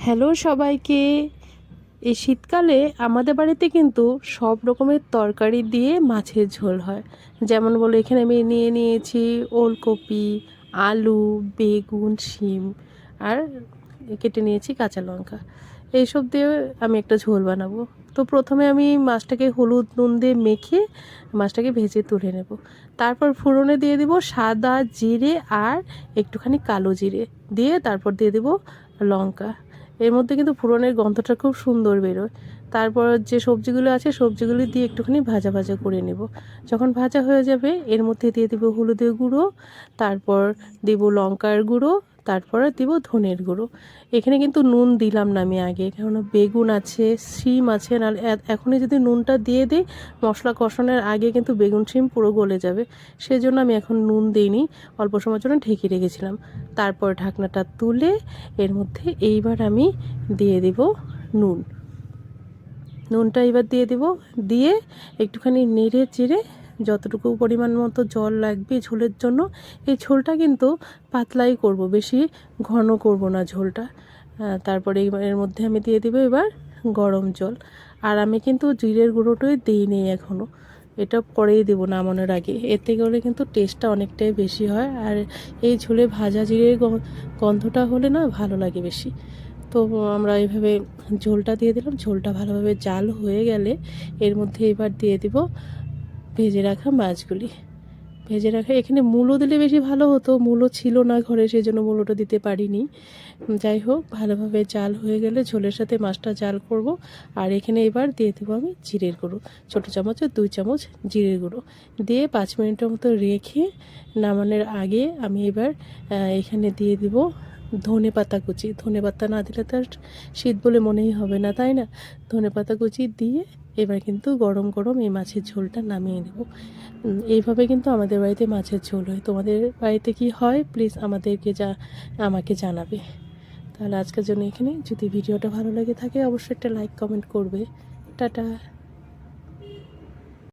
Hello সবাইকে। এই শীতকালে আমাদের বাড়িতে কিন্তু সব রকমের তরকারি দিয়ে মাছের ঝোল হয়। যেমন বলো, এখানে আমি নিয়ে নিয়েছি ওলকপি, আলু, বেগুন, শিম আর কেটে নিয়েছি কাঁচা লঙ্কা। এইসব দিয়ে আমি একটা ঝোল বানাবো। তো প্রথমে আমি মাছটাকে হলুদ নুন দিয়ে মেখে মাছটাকে ভেজে তুলে নেব। তারপর ফোড়নে দিয়ে দিব সাদা জিরে আর একটুখানি কালো জিরে দিয়ে তারপর দিয়ে দেব লঙ্কা। এর মধ্যে কিন্তু ফোড়নের গন্ধটা খুব সুন্দর বেরোয়। তারপর যে সবজিগুলো আছে সবজিগুলো দিয়ে একটুখানি ভাজা ভাজা করে নেব। যখন ভাজা হয়ে যাবে এর মধ্যে দিয়ে দেবো হলুদের গুঁড়ো, তারপর দেব লঙ্কার গুঁড়ো, তারপরে দেব ধনের গুঁড়ো। এখানে কিন্তু নুন দিলাম না আমি আগে, কেননা বেগুন আছে, শিম আছে, না এখনই যদি নুনটা দিয়ে দিই মশলা কষানোর আগে কিন্তু বেগুন শিম পুরো গলে যাবে। সেজন্য আমি এখন নুন দিইনি, অল্প সময়ের জন্য ঢেকে রেখেছিলাম। তারপর ঢাকনাটা তুলে এর মধ্যে এইবার আমি দিয়ে দেব নুনটা এবার দিয়ে দেব। দিয়ে একটুখানি নেড়ে চেড়ে যতটুকু পরিমাণ মতো জল লাগবে ঝোলের জন্য, এই ঝোলটা কিন্তু পাতলাই করব, বেশি ঘন করব না ঝোলটা। তারপরে এর মধ্যে আমি দিয়ে দেবো এবার গরম জল। আর আমি কিন্তু জিরের গুঁড়োটাই দিইনি এখনও, এটা পরেই দেবো নামানোর আগে। এতে করে কিন্তু টেস্টটা অনেকটাই বেশি হয়, আর এই ঝোলে ভাজা জিরের গন্ধটা হলে না ভালো লাগে বেশি। তো আমরা এইভাবে ঝোলটা দিয়ে দিলাম। ঝোলটা ভালোভাবে জাল হয়ে গেলে এর মধ্যে এবার দিয়ে দিব ভেজে রাখা মাছগুলি। ভেজে রাখা, এখানে মূলো দিলে বেশি ভালো হতো, মূলো ছিল না ঘরে, সেই জন্য মূলোটা দিতে পারিনি। যাই হোক, ভালোভাবে জাল হয়ে গেলে ঝোলের সাথে মাছটা জাল করব। আর এখানে এবার দিয়ে দেবো আমি জিরের গুঁড়ো, ছোটো চামচে 2 চামচ জিরের গুঁড়ো দিয়ে 5 মিনিটের মতো রেখে নামানোর আগে আমি এবার এখানে দিয়ে দিব ধনে পাতা কুচি। ধনে পাতা না দিলে তো আর শীত বলে মনেই হবে না, তাই না? ধনে পাতা কুচি দিয়ে এবার কিন্তু গরম গরম এই মাছের ঝোলটা নামিয়ে নেব। এইভাবে কিন্তু আমাদের বাড়িতে মাছের ঝোল হয়। তোমাদের বাড়িতে কি হয় প্লিজ আমাকে জানাবে। তাহলে আজকের জন্য এখানে, যদি ভিডিওটা ভালো লেগে থাকে অবশ্যই একটা লাইক কমেন্ট করবে। টাটা।